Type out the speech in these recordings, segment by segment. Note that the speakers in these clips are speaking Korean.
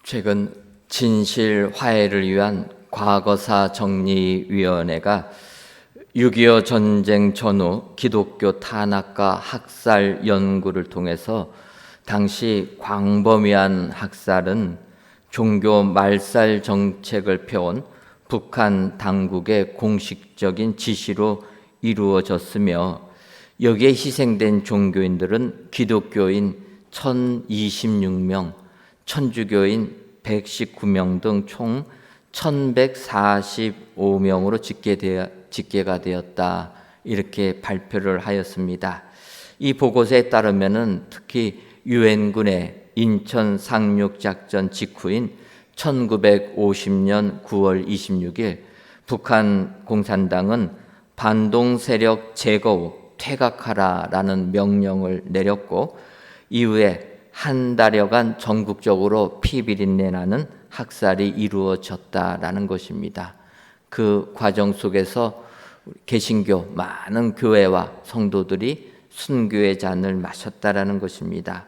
최근 진실 화해를 위한 과거사 정리위원회가 6.25 전쟁 전후 기독교 탄압과 학살 연구를 통해서 당시 광범위한 학살은 종교 말살 정책을 펴온 북한 당국의 공식적인 지시로 이루어졌으며, 여기에 희생된 종교인들은 기독교인 1026명, 천주교인 119명 등 총 1145명으로 집계가 되었다, 이렇게 발표를 하였습니다. 이 보고서에 따르면은 특히 유엔군의 인천 상륙작전 직후인 1950년 9월 26일 북한 공산당은 반동 세력 제거 후 퇴각하라라는 명령을 내렸고, 이후에 한 달여간 전국적으로 피비린내 나는 학살이 이루어졌다라는 것입니다. 그 과정 속에서 개신교 많은 교회와 성도들이 순교의 잔을 마셨다라는 것입니다.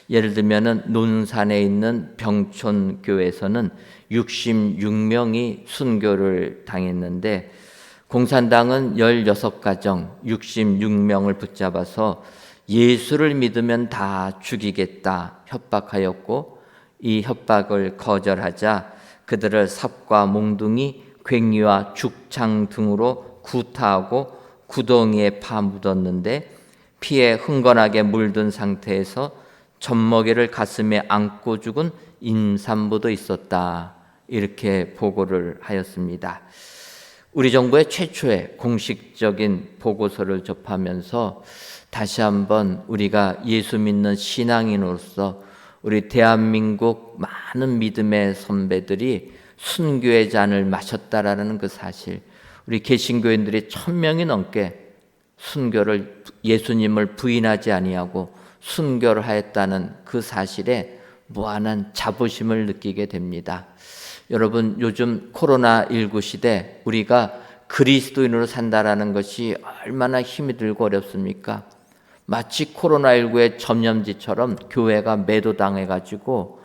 예를 들면은 논산에 있는 병촌교에서는 66명이 순교를 당했는데, 공산당은 16가정 66명을 붙잡아서 예수를 믿으면 다 죽이겠다 협박하였고, 이 협박을 거절하자 그들을 삽과 몽둥이, 괭이와 죽창 등으로 구타하고 구덩이에 파묻었는데, 피에 흥건하게 물든 상태에서 젖먹이를 가슴에 안고 죽은 임산부도 있었다, 이렇게 보고를 하였습니다. 우리 정부의 최초의 공식적인 보고서를 접하면서 다시 한번 우리가 예수 믿는 신앙인으로서 우리 대한민국 많은 믿음의 선배들이 순교의 잔을 마셨다라는 그 사실, 우리 개신교인들이 1000명이 넘게 순교를, 예수님을 부인하지 아니하고 순교를 하였다는 그 사실에 무한한 자부심을 느끼게 됩니다. 여러분, 요즘 코로나19 시대 우리가 그리스도인으로 산다라는 것이 얼마나 힘이 들고 어렵습니까? 마치 코로나19의 전염지처럼 교회가 매도당해가지고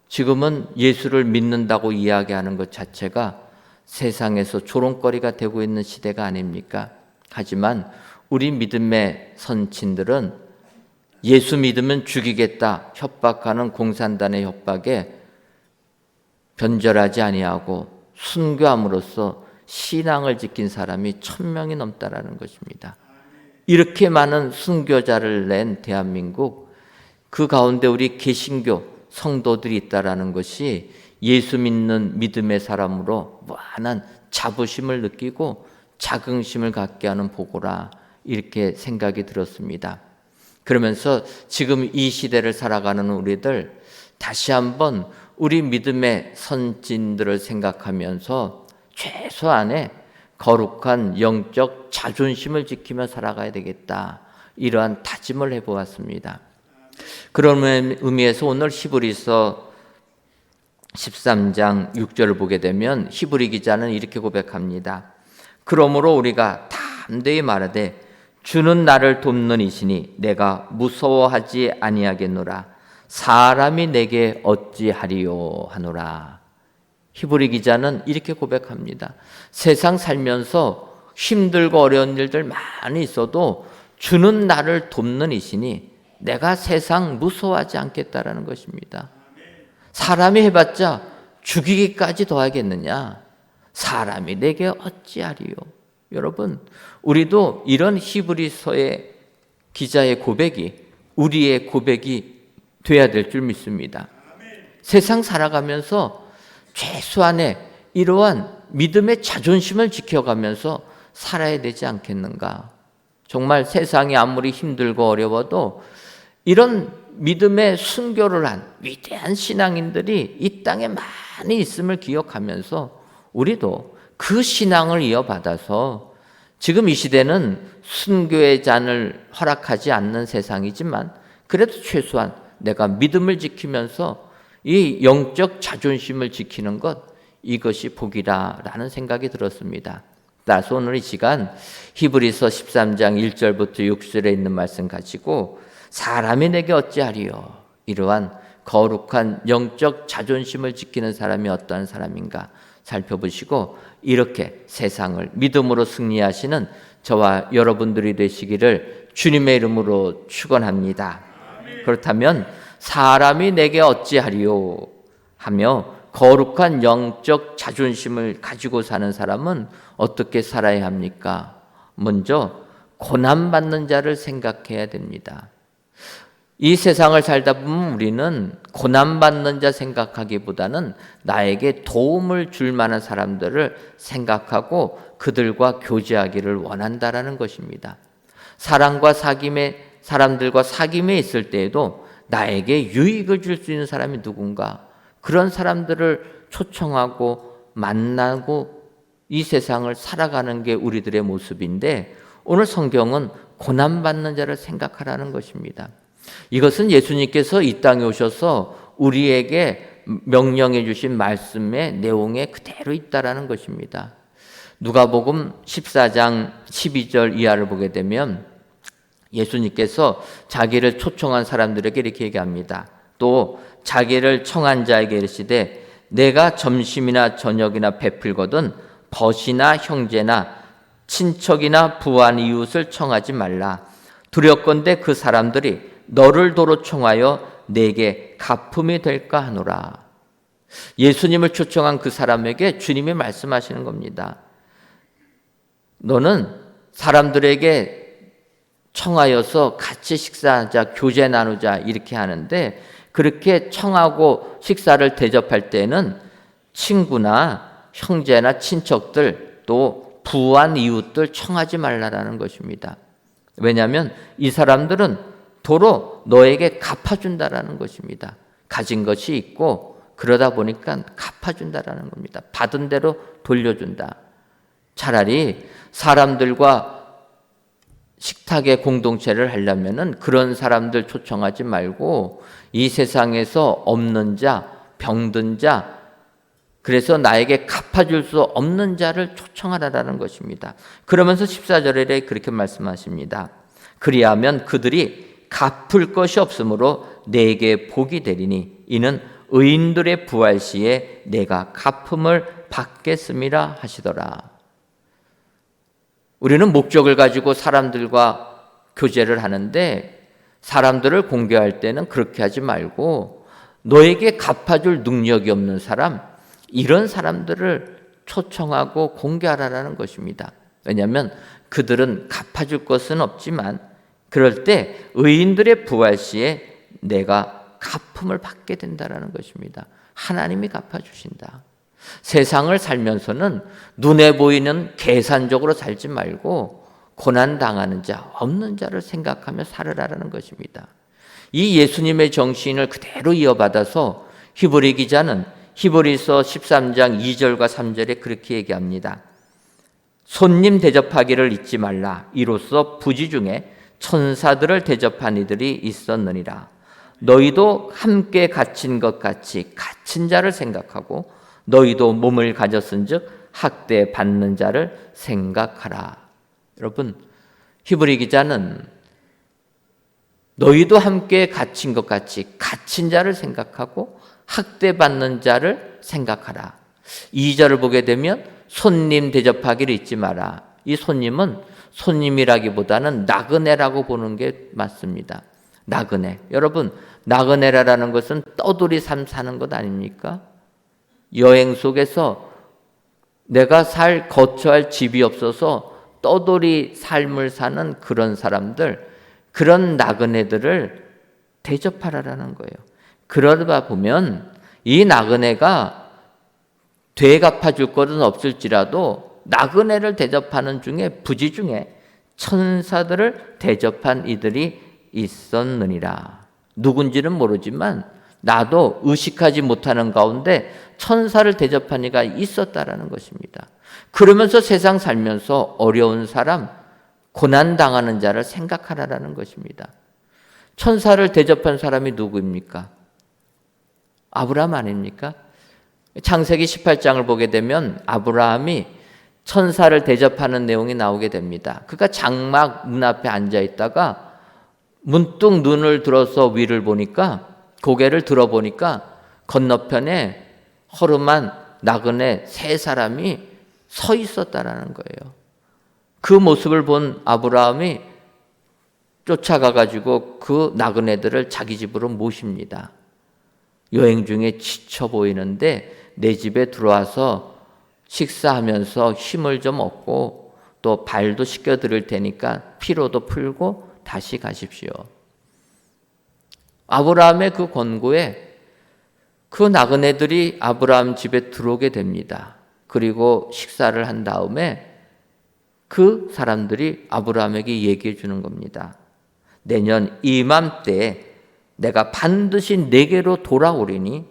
지금은 예수를 믿는다고 이야기하는 것 자체가 세상에서 조롱거리가 되고 있는 시대가 아닙니까? 하지만 우리 믿음의 선친들은 예수 믿으면 죽이겠다 협박하는 공산당의 협박에 변절하지 아니하고 순교함으로써 신앙을 지킨 사람이 1000명이 넘다라는 것입니다. 이렇게 많은 순교자를 낸 대한민국, 그 가운데 우리 개신교 성도들이 있다라는 것이 예수 믿는 믿음의 사람으로 무한한 자부심을 느끼고 자긍심을 갖게 하는 보고라, 이렇게 생각이 들었습니다. 그러면서 지금 이 시대를 살아가는 우리들, 다시 한번 우리 믿음의 선진들을 생각하면서 최소한의 거룩한 영적 자존심을 지키며 살아가야 되겠다, 이러한 다짐을 해보았습니다. 그런 의미에서 오늘 히브리서 13장 6절을 보게 되면 히브리 기자는 이렇게 고백합니다. 그러므로 우리가 담대히 말하되 주는 나를 돕는 이시니 내가 무서워하지 아니하겠노라. 사람이 내게 어찌하리요 하노라. 히브리 기자는 이렇게 고백합니다. 세상 살면서 힘들고 어려운 일들 많이 있어도 주는 나를 돕는 이시니 내가 세상 무서워하지 않겠다라는 것입니다. 사람이 해봤자 죽이기까지 더 하겠느냐? 사람이 내게 어찌하리요? 여러분, 우리도 이런 히브리서의 기자의 고백이 우리의 고백이 돼야 될 줄 믿습니다. 세상 살아가면서 최소한의 이러한 믿음의 자존심을 지켜가면서 살아야 되지 않겠는가? 정말 세상이 아무리 힘들고 어려워도 이런 믿음의 순교를 한 위대한 신앙인들이 이 땅에 많이 있음을 기억하면서 우리도 그 신앙을 이어받아서, 지금 이 시대는 순교의 잔을 허락하지 않는 세상이지만 그래도 최소한 내가 믿음을 지키면서 이 영적 자존심을 지키는 것, 이것이 복이라는 생각이 들었습니다. 따라서 오늘 이 시간 히브리서 13장 1절부터 6절에 있는 말씀 가지고 사람이 내게 어찌하리요, 이러한 거룩한 영적 자존심을 지키는 사람이 어떠한 사람인가 살펴보시고 이렇게 세상을 믿음으로 승리하시는 저와 여러분들이 되시기를 주님의 이름으로 축원합니다. 그렇다면 사람이 내게 어찌하리요 하며 거룩한 영적 자존심을 가지고 사는 사람은 어떻게 살아야 합니까? 먼저 고난받는 자를 생각해야 됩니다. 이 세상을 살다 보면 우리는 고난받는 자 생각하기보다는 나에게 도움을 줄 만한 사람들을 생각하고 그들과 교제하기를 원한다라는 것입니다. 사람들과 사귐에 있을 때에도 나에게 유익을 줄 수 있는 사람이 누군가, 그런 사람들을 초청하고 만나고 이 세상을 살아가는 게 우리들의 모습인데, 오늘 성경은 고난받는 자를 생각하라는 것입니다. 이것은 예수님께서 이 땅에 오셔서 우리에게 명령해 주신 말씀의 내용에 그대로 있다라는 것입니다. 누가복음 14장 12절 이하를 보게 되면 예수님께서 자기를 초청한 사람들에게 이렇게 얘기합니다. 또 자기를 청한 자에게 이르시되 내가 점심이나 저녁이나 베풀거든 벗이나 형제나 친척이나 부한 이웃을 청하지 말라. 두렵건대 그 사람들이 너를 도로 청하여 내게 갚음이 될까 하노라. 예수님을 초청한 그 사람에게 주님이 말씀하시는 겁니다. 너는 사람들에게 청하여서 같이 식사하자, 교제 나누자 이렇게 하는데, 그렇게 청하고 식사를 대접할 때는 친구나 형제나 친척들 또 부한 이웃들 청하지 말라라는 것입니다. 왜냐하면 이 사람들은 도로 너에게 갚아준다라는 것입니다. 가진 것이 있고 그러다 보니까 갚아준다라는 겁니다. 받은 대로 돌려준다. 차라리 사람들과 식탁의 공동체를 하려면은 그런 사람들 초청하지 말고 이 세상에서 없는 자, 병든 자, 그래서 나에게 갚아줄 수 없는 자를 초청하라는 것입니다. 그러면서 14절에 그렇게 말씀하십니다. 그리하면 그들이 갚을 것이 없으므로 내게 복이 되리니 이는 의인들의 부활 시에 내가 갚음을 받겠음이라 하시더라. 우리는 목적을 가지고 사람들과 교제를 하는데, 사람들을 공개할 때는 그렇게 하지 말고 너에게 갚아줄 능력이 없는 사람, 이런 사람들을 초청하고 공개하라는 것입니다. 왜냐하면 그들은 갚아줄 것은 없지만 그럴 때 의인들의 부활 시에 내가 갚음을 받게 된다는 것입니다. 하나님이 갚아주신다. 세상을 살면서는 눈에 보이는 계산적으로 살지 말고 고난당하는 자, 없는 자를 생각하며 살으라는 것입니다. 이 예수님의 정신을 그대로 이어받아서 히브리 기자는 히브리서 13장 2절과 3절에 그렇게 얘기합니다. 손님 대접하기를 잊지 말라. 이로써 부지 중에 천사들을 대접한 이들이 있었느니라. 너희도 함께 갇힌 것 같이 갇힌 자를 생각하고 너희도 몸을 가졌은즉 학대 받는 자를 생각하라. 여러분, 히브리 기자는 너희도 함께 갇힌 것 같이 갇힌 자를 생각하고 학대 받는 자를 생각하라. 2절을 보게 되면 손님 대접하기를 잊지 마라. 이 손님은 손님이라기보다는 나그네라고 보는 게 맞습니다. 나그네. 여러분, 나그네라는 것은 떠돌이 삶 사는 것 아닙니까? 여행 속에서 내가 거처할 집이 없어서 떠돌이 삶을 사는 그런 사람들, 그런 나그네들을 대접하라는 거예요. 그러다 보면 이 나그네가 되갚아줄 것은 없을지라도 나그네를 대접하는 중에 부지 중에 천사들을 대접한 이들이 있었느니라. 누군지는 모르지만 나도 의식하지 못하는 가운데 천사를 대접한 이가 있었다라는 것입니다. 그러면서 세상 살면서 어려운 사람, 고난당하는 자를 생각하라는 것입니다. 천사를 대접한 사람이 누구입니까? 아브라함 아닙니까? 창세기 18장을 보게 되면 아브라함이 천사를 대접하는 내용이 나오게 됩니다. 그가 장막 문 앞에 앉아 있다가 문득 눈을 들어서 위를 보니까 고개를 들어보니까 건너편에 허름한 나그네 세 사람이 서 있었다라는 거예요. 그 모습을 본 아브라함이 쫓아가가지고 그 나그네들을 자기 집으로 모십니다. 여행 중에 지쳐 보이는데 내 집에 들어와서 식사하면서 힘을 좀 얻고 또 발도 씻겨드릴 테니까 피로도 풀고 다시 가십시오. 아브라함의 그 권고에 그 나그네들이 아브라함 집에 들어오게 됩니다. 그리고 식사를 한 다음에 그 사람들이 아브라함에게 얘기해 주는 겁니다. 내년 이맘때에 내가 반드시 내게로 돌아오리니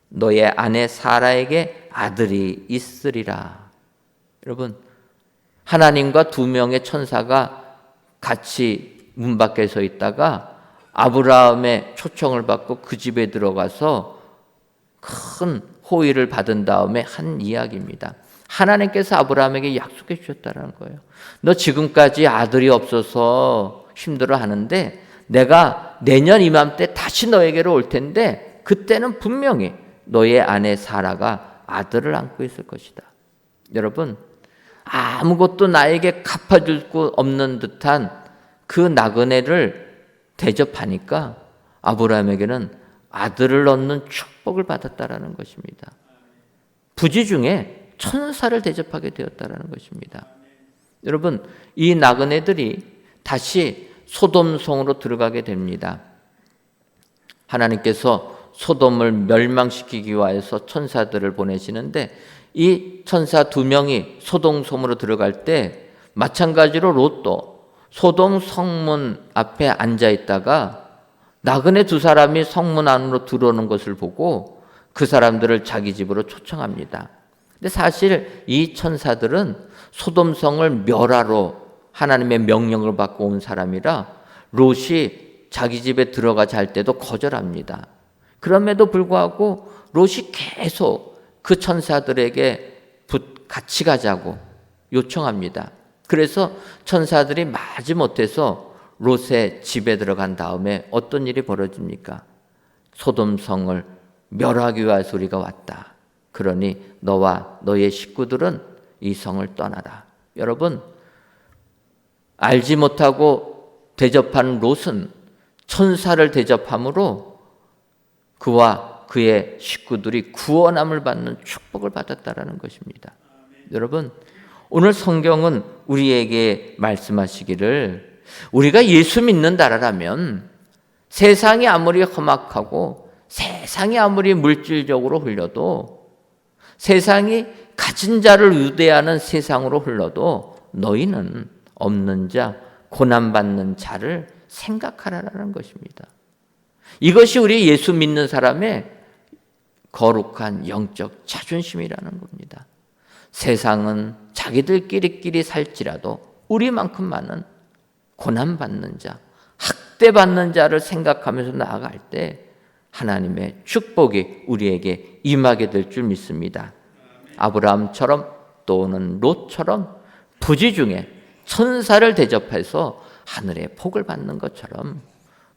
너의 아내 사라에게 아들이 있으리라. 여러분, 하나님과 두 명의 천사가 같이 문 밖에 서 있다가 아브라함의 초청을 받고 그 집에 들어가서 큰 호의를 받은 다음에 한 이야기입니다. 하나님께서 아브라함에게 약속해 주셨다는 거예요. 너 지금까지 아들이 없어서 힘들어하는데 내가 내년 이맘때 다시 너에게로 올 텐데 그때는 분명히 너의 아내 사라가 아들을 안고 있을 것이다. 여러분, 아무것도 나에게 갚아줄 수 없는 듯한 그 나그네를 대접하니까 아브라함에게는 아들을 얻는 축복을 받았다라는 것입니다. 부지 중에 천사를 대접하게 되었다라는 것입니다. 여러분, 이 나그네들이 다시 소돔성으로 들어가게 됩니다. 하나님께서 소돔을 멸망시키기 위해서 천사들을 보내시는데 이 천사 두 명이 소돔성으로 들어갈 때 마찬가지로 롯도 소돔 성문 앞에 앉아 있다가 나그네 두 사람이 성문 안으로 들어오는 것을 보고 그 사람들을 자기 집으로 초청합니다. 근데 사실 이 천사들은 소돔성을 멸하러 하나님의 명령을 받고 온 사람이라 롯이 자기 집에 들어가자 할 때도 거절합니다. 그럼에도 불구하고 롯이 계속 그 천사들에게 같이 가자고 요청합니다. 그래서 천사들이 마지못해서 롯의 집에 들어간 다음에 어떤 일이 벌어집니까? 소돔성을 멸하기 위해서 우리가 왔다. 그러니 너와 너의 식구들은 이 성을 떠나라. 여러분, 알지 못하고 대접한 롯은 천사를 대접함으로 그와 그의 식구들이 구원함을 받는 축복을 받았다라는 것입니다. 여러분, 오늘 성경은 우리에게 말씀하시기를 우리가 예수 믿는다라면 세상이 아무리 험악하고 세상이 아무리 물질적으로 흘려도 세상이 가진 자를 유대하는 세상으로 흘러도 너희는 없는 자, 고난받는 자를 생각하라는 것입니다. 이것이 우리 예수 믿는 사람의 거룩한 영적 자존심이라는 겁니다. 세상은 자기들끼리 살지라도 우리만큼 많은 고난받는 자, 학대받는 자를 생각하면서 나아갈 때 하나님의 축복이 우리에게 임하게 될 줄 믿습니다. 아브라함처럼 또는 롯처럼 부지 중에 천사를 대접해서 하늘의 복을 받는 것처럼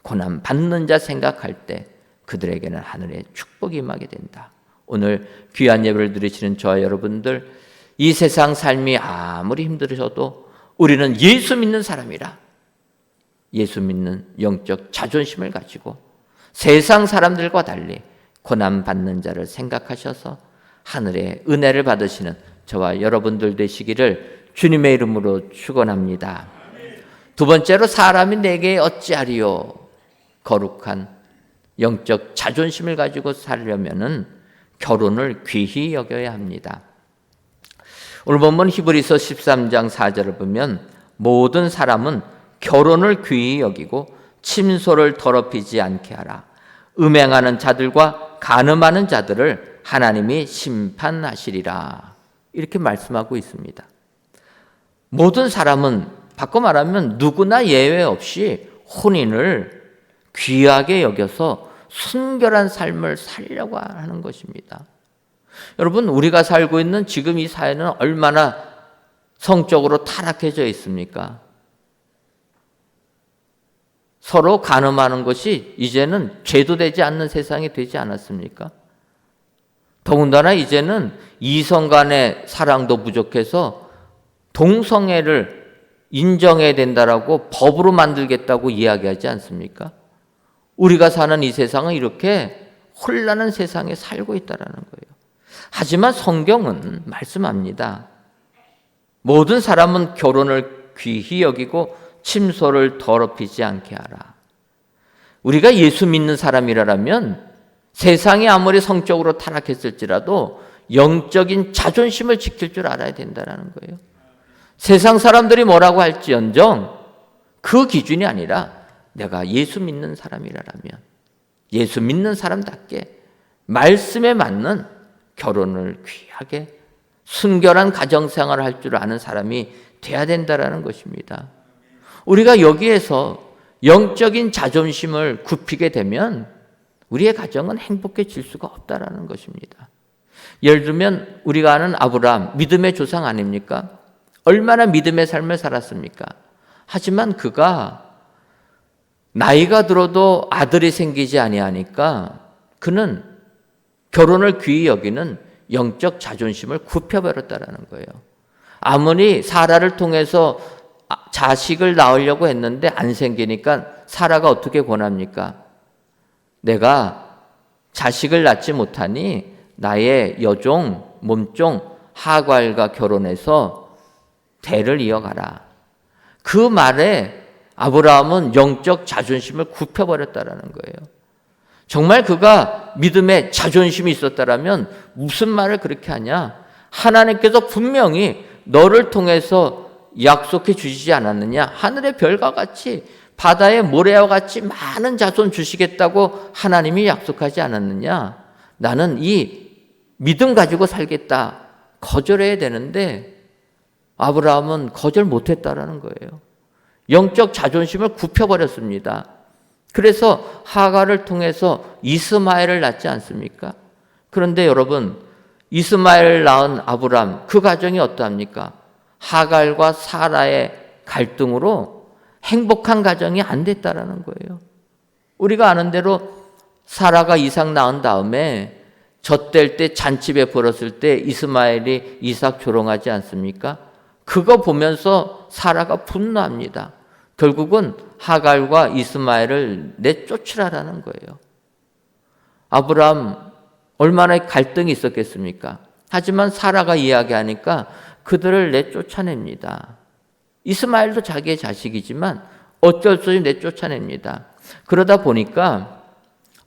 고난받는 자 생각할 때 그들에게는 하늘의 축복이 임하게 된다. 오늘 귀한 예배를 드리시는 저와 여러분들, 이 세상 삶이 아무리 힘들으셔도 우리는 예수 믿는 사람이라 예수 믿는 영적 자존심을 가지고 세상 사람들과 달리 고난받는 자를 생각하셔서 하늘의 은혜를 받으시는 저와 여러분들 되시기를 주님의 이름으로 축원합니다. 두 번째로, 사람이 내게 어찌하리요? 거룩한 영적 자존심을 가지고 살려면은 결혼을 귀히 여겨야 합니다. 오늘 본문 히브리서 13장 4절을 보면 모든 사람은 결혼을 귀히 여기고 침소를 더럽히지 않게 하라. 음행하는 자들과 간음하는 자들을 하나님이 심판하시리라. 이렇게 말씀하고 있습니다. 모든 사람은 바꿔 말하면 누구나 예외 없이 혼인을 귀하게 여겨서 순결한 삶을 살려고 하는 것입니다. 여러분, 우리가 살고 있는 지금 이 사회는 얼마나 성적으로 타락해져 있습니까? 서로 간음하는 것이 이제는 죄도 되지 않는 세상이 되지 않았습니까? 더군다나 이제는 이성 간의 사랑도 부족해서 동성애를 인정해야 된다라고 법으로 만들겠다고 이야기하지 않습니까? 우리가 사는 이 세상은 이렇게 혼란한 세상에 살고 있다라는 거예요. 하지만 성경은 말씀합니다. 모든 사람은 결혼을 귀히 여기고 침소를 더럽히지 않게 하라. 우리가 예수 믿는 사람이라면 세상이 아무리 성적으로 타락했을지라도 영적인 자존심을 지킬 줄 알아야 된다는 거예요. 세상 사람들이 뭐라고 할지언정 그 기준이 아니라 내가 예수 믿는 사람이라면 예수 믿는 사람답게 말씀에 맞는 결혼을 귀하게 순결한 가정생활을 할 줄 아는 사람이 돼야 된다는 것입니다. 우리가 여기에서 영적인 자존심을 굽히게 되면 우리의 가정은 행복해질 수가 없다라는 것입니다. 예를 들면 우리가 아는 아브라함, 믿음의 조상 아닙니까? 얼마나 믿음의 삶을 살았습니까? 하지만 그가 나이가 들어도 아들이 생기지 아니하니까 그는 결혼을 귀히 여기는 영적 자존심을 굽혀버렸다라는 거예요. 아무리 사라를 통해서 자식을 낳으려고 했는데 안 생기니까 사라가 어떻게 권합니까? 내가 자식을 낳지 못하니 나의 여종, 몸종 하갈과 결혼해서 대를 이어가라. 그 말에 아브라함은 영적 자존심을 굽혀버렸다라는 거예요. 정말 그가 믿음에 자존심이 있었다라면 무슨 말을 그렇게 하냐? 하나님께서 분명히 너를 통해서 약속해 주시지 않았느냐? 하늘의 별과 같이 바다의 모래와 같이 많은 자손 주시겠다고 하나님이 약속하지 않았느냐? 나는 이 믿음 가지고 살겠다. 거절해야 되는데 아브라함은 거절 못했다라는 거예요. 영적 자존심을 굽혀버렸습니다. 그래서 하갈을 통해서 이스마엘을 낳지 않습니까? 그런데 여러분, 이스마엘을 낳은 아브라함, 그 가정이 어떠합니까? 하갈과 사라의 갈등으로 행복한 가정이 안 됐다라는 거예요. 우리가 아는 대로 사라가 이삭 낳은 다음에 젖될 때 잔치 베풀었을 때 이스마엘이 이삭 조롱하지 않습니까? 그거 보면서 사라가 분노합니다. 결국은 하갈과 이스마엘을 내쫓으라라는 거예요. 아브라함 얼마나 갈등이 있었겠습니까? 하지만 사라가 이야기하니까 그들을 내쫓아냅니다. 이스마엘도 자기의 자식이지만 어쩔 수 없이 내쫓아냅니다. 그러다 보니까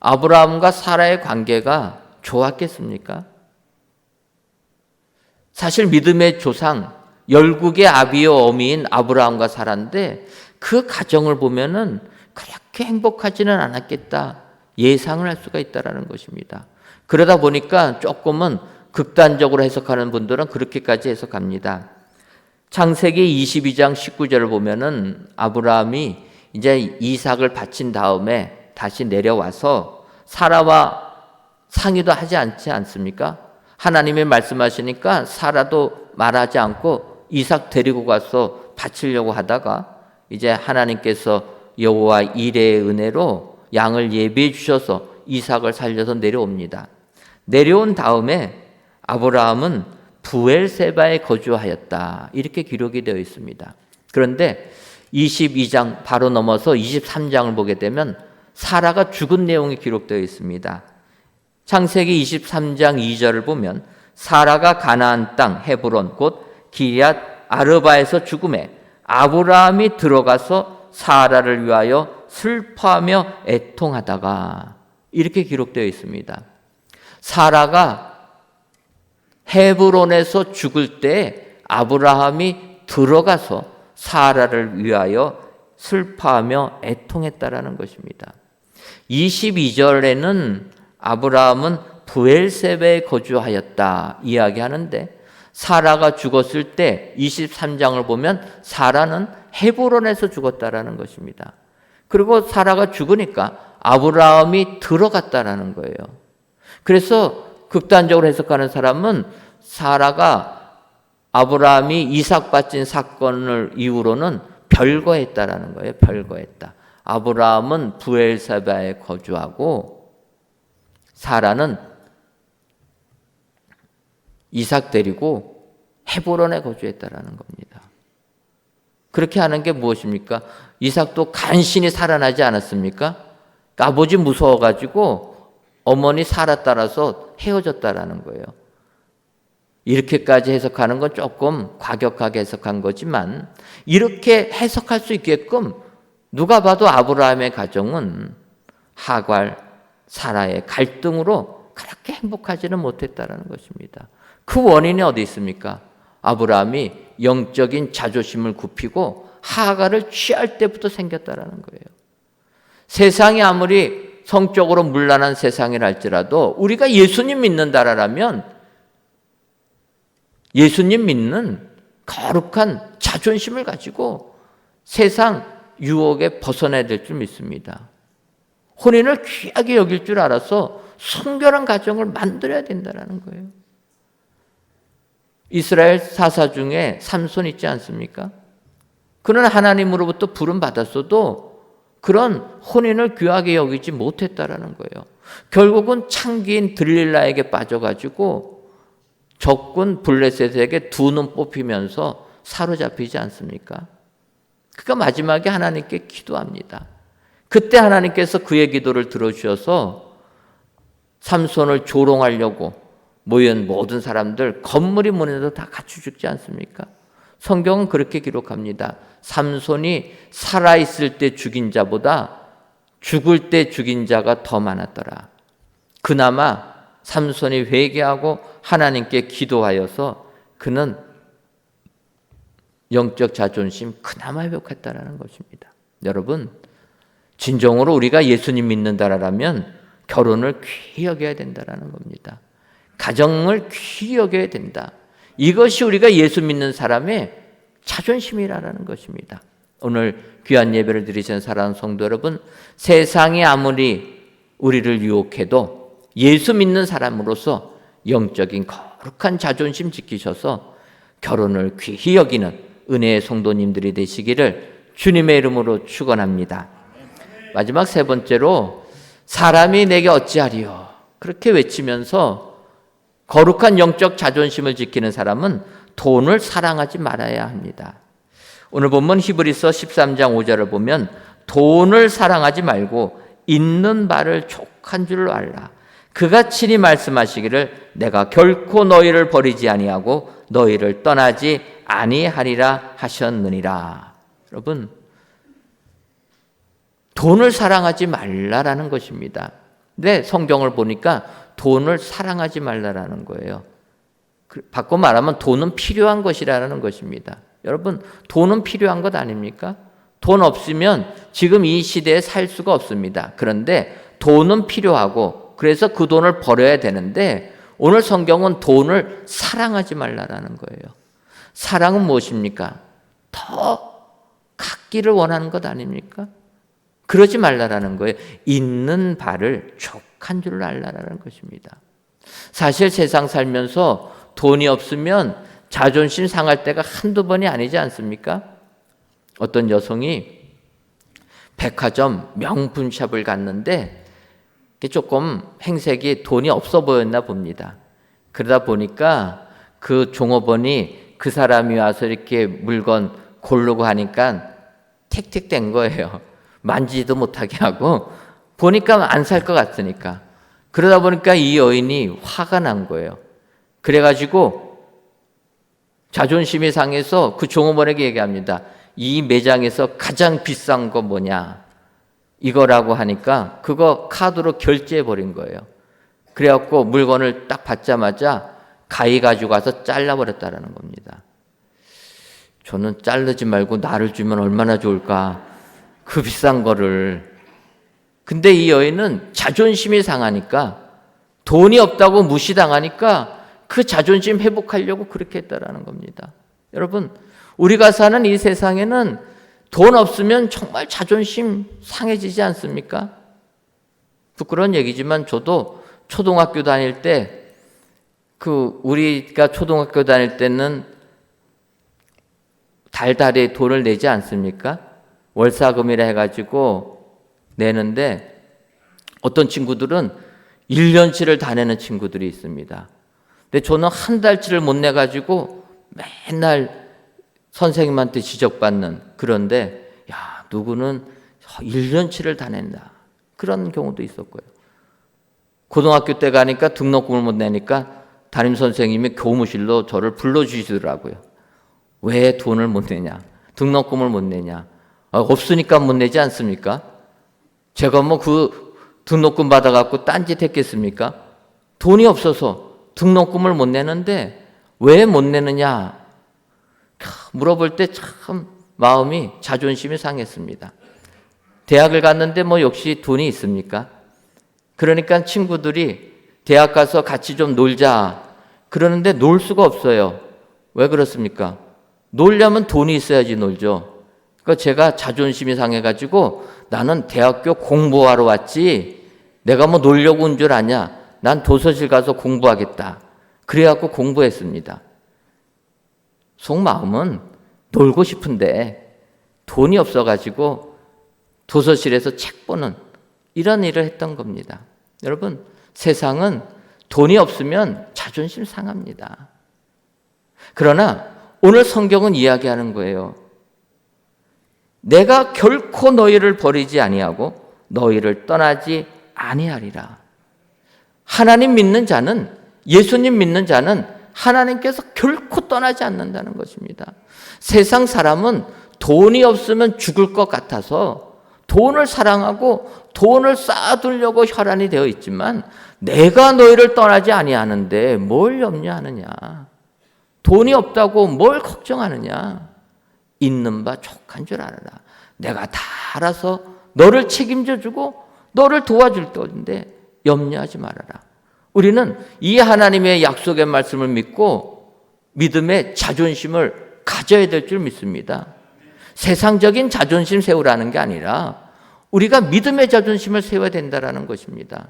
아브라함과 사라의 관계가 좋았겠습니까? 사실 믿음의 조상, 열국의 아비요 어미인 아브라함과 사라인데 그 가정을 보면은 그렇게 행복하지는 않았겠다 예상을 할 수가 있다는 것입니다. 그러다 보니까 조금은 극단적으로 해석하는 분들은 그렇게까지 해석합니다. 창세기 22장 19절을 보면은 아브라함이 이제 이삭을 바친 다음에 다시 내려와서 사라와 상의도 하지 않지 않습니까? 하나님이 말씀하시니까 사라도 말하지 않고 이삭 데리고 가서 바치려고 하다가 이제 하나님께서 여호와 이레의 은혜로 양을 예비해 주셔서 이삭을 살려서 내려옵니다. 내려온 다음에 아브라함은 부엘세바에 거주하였다. 이렇게 기록이 되어 있습니다. 그런데 22장 바로 넘어서 23장을 보게 되면 사라가 죽은 내용이 기록되어 있습니다. 창세기 23장 2절을 보면 사라가 가나안 땅 헤브론 곧 기럇 아르바에서 죽음에 아브라함이 들어가서 사라를 위하여 슬퍼하며 애통하다가 이렇게 기록되어 있습니다. 사라가 헤브론에서 죽을 때 아브라함이 들어가서 사라를 위하여 슬퍼하며 애통했다라는 것입니다. 22절에는 아브라함은 부엘세바에 거주하였다 이야기하는데 사라가 죽었을 때 23장을 보면 사라는 헤브론에서 죽었다라는 것입니다. 그리고 사라가 죽으니까 아브라함이 들어갔다라는 거예요. 그래서 극단적으로 해석하는 사람은 사라가 아브라함이 이삭 바친 사건을 이후로는 별거했다라는 거예요. 별거했다. 아브라함은 브엘세바에 거주하고 사라는 이삭 데리고 헤브론에 거주했다라는 겁니다. 그렇게 하는 게 무엇입니까? 이삭도 간신히 살아나지 않았습니까? 아버지 무서워가지고 어머니 사라 따라서 헤어졌다라는 거예요. 이렇게까지 해석하는 건 조금 과격하게 해석한 거지만 이렇게 해석할 수 있게끔 누가 봐도 아브라함의 가정은 하갈, 사라의 갈등으로 그렇게 행복하지는 못했다라는 것입니다. 그 원인이 어디 있습니까? 아브라함이 영적인 자존심을 굽히고 하갈을 취할 때부터 생겼다라는 거예요. 세상이 아무리 성적으로 문란한 세상이라 할지라도 우리가 예수님 믿는다라면 예수님 믿는 거룩한 자존심을 가지고 세상 유혹에 벗어나야 될 줄 믿습니다. 혼인을 귀하게 여길 줄 알아서 순결한 가정을 만들어야 된다는 거예요. 이스라엘 사사 중에 삼손 있지 않습니까? 그는 하나님으로부터 부름 받았어도 그런 혼인을 귀하게 여기지 못했다라는 거예요. 결국은 창기인 들릴라에게 빠져가지고 적군 블레셋에게 두 눈 뽑히면서 사로잡히지 않습니까? 그가 마지막에 하나님께 기도합니다. 그때 하나님께서 그의 기도를 들어주셔서 삼손을 조롱하려고 모인 모든 사람들 건물이 문에도 다 같이 죽지 않습니까? 성경은 그렇게 기록합니다. 삼손이 살아있을 때 죽인 자보다 죽을 때 죽인 자가 더 많았더라. 그나마 삼손이 회개하고 하나님께 기도하여서 그는 영적 자존심 그나마 회복했다라는 것입니다. 여러분, 진정으로 우리가 예수님 믿는다라면 결혼을 귀히 여겨야 된다라는 겁니다. 가정을 귀히 여겨야 된다. 이것이 우리가 예수 믿는 사람의 자존심이라는 것입니다. 오늘 귀한 예배를 드리신 사랑하는 성도 여러분, 세상이 아무리 우리를 유혹해도 예수 믿는 사람으로서 영적인 거룩한 자존심 지키셔서 결혼을 귀히 여기는 은혜의 성도님들이 되시기를 주님의 이름으로 축원합니다. 마지막 세 번째로 사람이 내게 어찌하리요? 그렇게 외치면서 거룩한 영적 자존심을 지키는 사람은 돈을 사랑하지 말아야 합니다. 오늘 본문 히브리서 13장 5절을 보면 돈을 사랑하지 말고 있는 바를 족한 줄로 알라. 그가 친히 말씀하시기를 내가 결코 너희를 버리지 아니하고 너희를 떠나지 아니하리라 하셨느니라. 여러분, 돈을 사랑하지 말라라는 것입니다. 근데 성경을 보니까 돈을 사랑하지 말라라는 거예요. 바꿔 말하면 돈은 필요한 것이라는 것입니다. 여러분, 돈은 필요한 것 아닙니까? 돈 없으면 지금 이 시대에 살 수가 없습니다. 그런데 돈은 필요하고 그래서 그 돈을 벌어야 되는데 오늘 성경은 돈을 사랑하지 말라라는 거예요. 사랑은 무엇입니까? 더 갖기를 원하는 것 아닙니까? 그러지 말라라는 거예요. 있는 바를 족한 줄 알라라는 것입니다. 사실 세상 살면서 돈이 없으면 자존심 상할 때가 한두 번이 아니지 않습니까? 어떤 여성이 백화점 명품샵을 갔는데 조금 행색이 돈이 없어 보였나 봅니다. 그러다 보니까 그 종업원이 그 사람이 와서 이렇게 물건 고르고 하니까 틱틱댄 거예요. 만지지도 못하게 하고 보니까 안 살 것 같으니까. 그러다 보니까 이 여인이 화가 난 거예요. 그래가지고 자존심이 상해서 그 종업원에게 얘기합니다. 이 매장에서 가장 비싼 거 뭐냐? 이거라고 하니까 그거 카드로 결제해 버린 거예요. 그래갖고 물건을 딱 받자마자 가위 가지고 가서 잘라버렸다라는 겁니다. 저는 자르지 말고 나를 주면 얼마나 좋을까? 그 비싼 거를. 근데 이 여인은 자존심이 상하니까 돈이 없다고 무시당하니까 그 자존심 회복하려고 그렇게 했다라는 겁니다. 여러분, 우리가 사는 이 세상에는 돈 없으면 정말 자존심 상해지지 않습니까? 부끄러운 얘기지만 저도 초등학교 다닐 때 우리가 초등학교 다닐 때는 달달이 돈을 내지 않습니까? 월사금이라 해가지고 내는데 어떤 친구들은 1년치를 다 내는 친구들이 있습니다. 근데 저는 한 달치를 못 내가지고 맨날 선생님한테 지적받는, 그런데 야, 누구는 1년치를 다 낸다, 그런 경우도 있었고요. 고등학교 때 가니까 등록금을 못 내니까 담임 선생님이 교무실로 저를 불러주시더라고요. 왜 돈을 못 내냐, 등록금을 못 내냐. 없으니까 못 내지 않습니까? 제가 뭐 그 등록금 받아갖고 딴짓 했겠습니까? 돈이 없어서 등록금을 못 내는데 왜 못 내느냐 물어볼 때 참 마음이, 자존심이 상했습니다. 대학을 갔는데 뭐 역시 돈이 있습니까? 그러니까 친구들이 대학 가서 같이 좀 놀자 그러는데 놀 수가 없어요. 왜 그렇습니까? 놀려면 돈이 있어야지 놀죠. 그러니까 제가 자존심이 상해가지고 나는 대학교 공부하러 왔지 내가 뭐 놀려고 온 줄 아냐, 난 도서실 가서 공부하겠다, 그래갖고 공부했습니다. 속마음은 놀고 싶은데 돈이 없어가지고 도서실에서 책 보는 이런 일을 했던 겁니다. 여러분, 세상은 돈이 없으면 자존심 상합니다. 그러나 오늘 성경은 이야기하는 거예요. 내가 결코 너희를 버리지 아니하고 너희를 떠나지 아니하리라. 하나님 믿는 자는, 예수님 믿는 자는 하나님께서 결코 떠나지 않는다는 것입니다. 세상 사람은 돈이 없으면 죽을 것 같아서 돈을 사랑하고 돈을 쌓아두려고 혈안이 되어 있지만 내가 너희를 떠나지 아니하는데 뭘 염려하느냐, 돈이 없다고 뭘 걱정하느냐, 있는 바 족한 줄 알아라. 내가 다 알아서 너를 책임져 주고 너를 도와줄 건데 염려하지 말아라. 우리는 이 하나님의 약속의 말씀을 믿고 믿음의 자존심을 가져야 될 줄 믿습니다. 세상적인 자존심 세우라는 게 아니라 우리가 믿음의 자존심을 세워야 된다는 것입니다.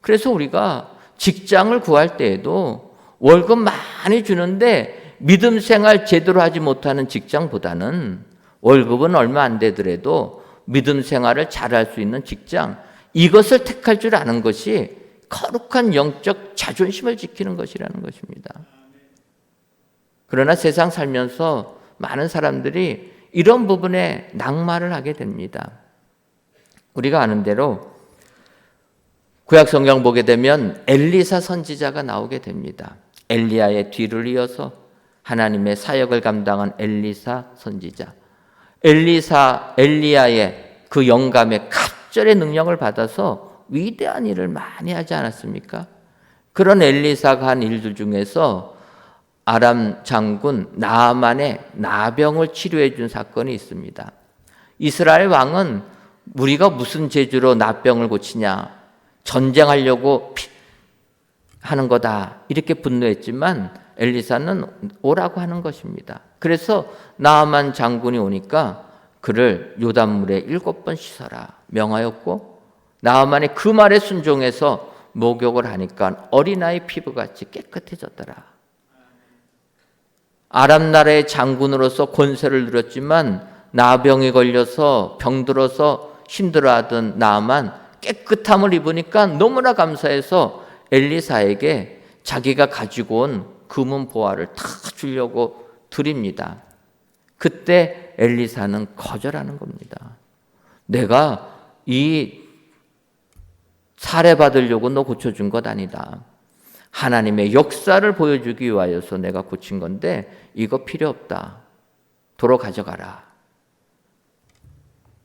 그래서 우리가 직장을 구할 때에도 월급 많이 주는데 믿음 생활 제대로 하지 못하는 직장보다는 월급은 얼마 안 되더라도 믿음 생활을 잘할 수 있는 직장, 이것을 택할 줄 아는 것이 거룩한 영적 자존심을 지키는 것이라는 것입니다. 그러나 세상 살면서 많은 사람들이 이런 부분에 낙마를 하게 됩니다. 우리가 아는 대로 구약 성경 보게 되면 엘리사 선지자가 나오게 됩니다. 엘리야의 뒤를 이어서 하나님의 사역을 감당한 엘리사 선지자. 엘리야의 그 영감의 갑절의 능력을 받아서 위대한 일을 많이 하지 않았습니까? 그런 엘리사가 한 일들 중에서 아람 장군 나아만의 나병을 치료해 준 사건이 있습니다. 이스라엘 왕은 우리가 무슨 재주로 나병을 고치냐, 전쟁하려고 하는 거다, 이렇게 분노했지만 엘리사는 오라고 하는 것입니다. 그래서 나아만 장군이 오니까 그를 요단물에 7번 씻어라 명하였고, 나아만이 그 말에 순종해서 목욕을 하니까 어린아이 피부같이 깨끗해졌더라. 아람 나라의 장군으로서 권세를 누렸지만 나병이 걸려서 병들어서 힘들어하던 나아만 깨끗함을 입으니까 너무나 감사해서 엘리사에게 자기가 가지고 온 금은 보화를 다 주려고 드립니다. 그때 엘리사는 거절하는 겁니다. 내가 이 살해받으려고 너 고쳐준 것 아니다. 하나님의 역사를 보여주기 위하여서 내가 고친 건데 이거 필요 없다. 도로 가져가라.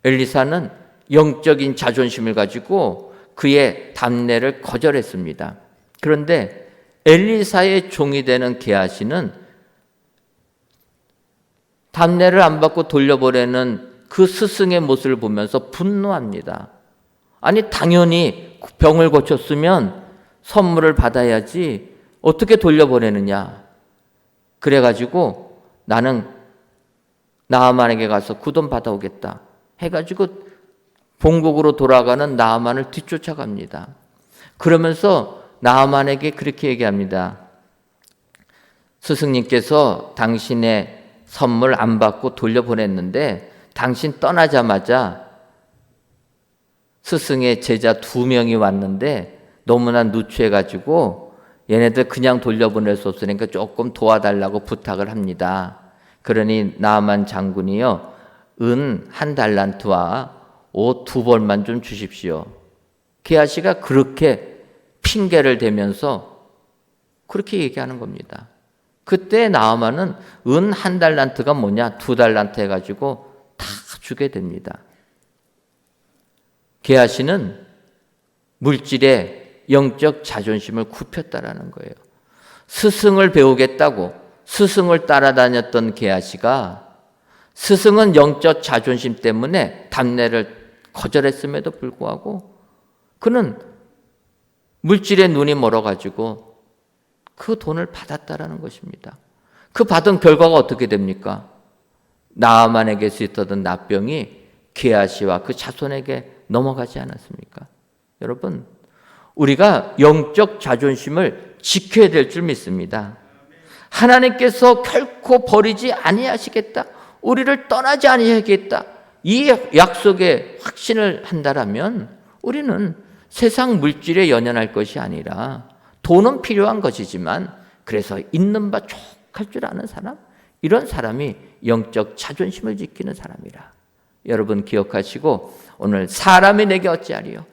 엘리사는 영적인 자존심을 가지고 그의 답례를 거절했습니다. 그런데 엘리사의 종이 되는 게하시는 답례를 안 받고 돌려보내는 그 스승의 모습을 보면서 분노합니다. 아니, 당연히 병을 고쳤으면 선물을 받아야지 어떻게 돌려보내느냐. 그래가지고 나는 나아만에게 가서 그 돈 받아오겠다 해가지고 본국으로 돌아가는 나아만을 뒤쫓아갑니다. 그러면서 나아만에게 그렇게 얘기합니다. 스승님께서 당신의 선물 안 받고 돌려보냈는데 당신 떠나자마자 스승의 제자 2명이 왔는데 너무나 누추해가지고 얘네들 그냥 돌려보낼 수 없으니까 조금 도와달라고 부탁을 합니다. 그러니 나아만 장군이요, 은 1달란트와 옷 2벌만 좀 주십시오. 게하시가 그렇게 핑계를 대면서 그렇게 얘기하는 겁니다. 그때 나아만은 은 1달란트가 뭐냐, 2달란트 해가지고 다 주게 됩니다. 게하시는 물질의 영적 자존심을 굽혔다라는 거예요. 스승을 배우겠다고 스승을 따라다녔던 게하시가 스승은 영적 자존심 때문에 답례를 거절했음에도 불구하고 그는 물질에 눈이 멀어가지고 그 돈을 받았다라는 것입니다. 그 받은 결과가 어떻게 됩니까? 나아만에게서 있었던 나병이 게하시와 그 자손에게 넘어가지 않았습니까? 여러분, 우리가 영적 자존심을 지켜야 될 줄 믿습니다. 하나님께서 결코 버리지 아니하시겠다, 우리를 떠나지 아니하겠다, 이 약속에 확신을 한다라면 우리는 세상 물질에 연연할 것이 아니라, 돈은 필요한 것이지만 그래서 있는 바 족할 줄 아는 사람, 이런 사람이 영적 자존심을 지키는 사람이라. 여러분 기억하시고 오늘 사람이 내게 어찌하리요,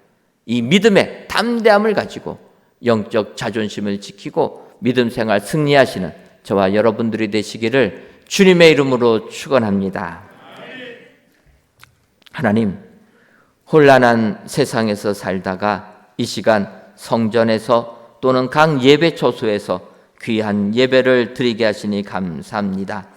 이 믿음의 담대함을 가지고 영적 자존심을 지키고 믿음 생활 승리하시는 저와 여러분들이 되시기를 주님의 이름으로 축원합니다. 하나님, 혼란한 세상에서 살다가 이 시간 성전에서 또는 각 예배 처소에서 귀한 예배를 드리게 하시니 감사합니다.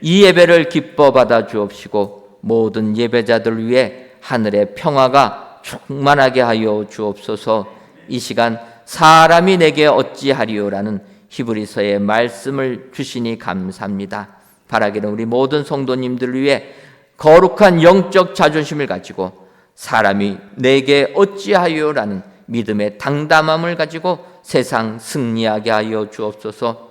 이 예배를 기뻐 받아 주옵시고 모든 예배자들 위해 하늘의 평화가 충만하게 하여 주옵소서. 이 시간 사람이 내게 어찌하리요라는 히브리서의 말씀을 주시니 감사합니다. 바라기는 우리 모든 성도님들을 위해 거룩한 영적 자존심을 가지고 사람이 내게 어찌하리요라는 믿음의 당담함을 가지고 세상 승리하게 하여 주옵소서.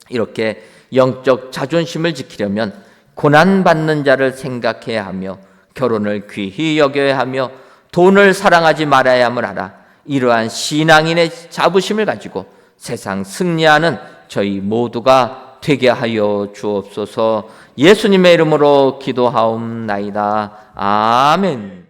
이렇게 영적 자존심을 지키려면 고난받는 자를 생각해야 하며 결혼을 귀히 여겨야 하며 돈을 사랑하지 말아야 함을 알아 이러한 신앙인의 자부심을 가지고 세상 승리하는 저희 모두가 되게 하여 주옵소서. 예수님의 이름으로 기도하옵나이다. 아멘.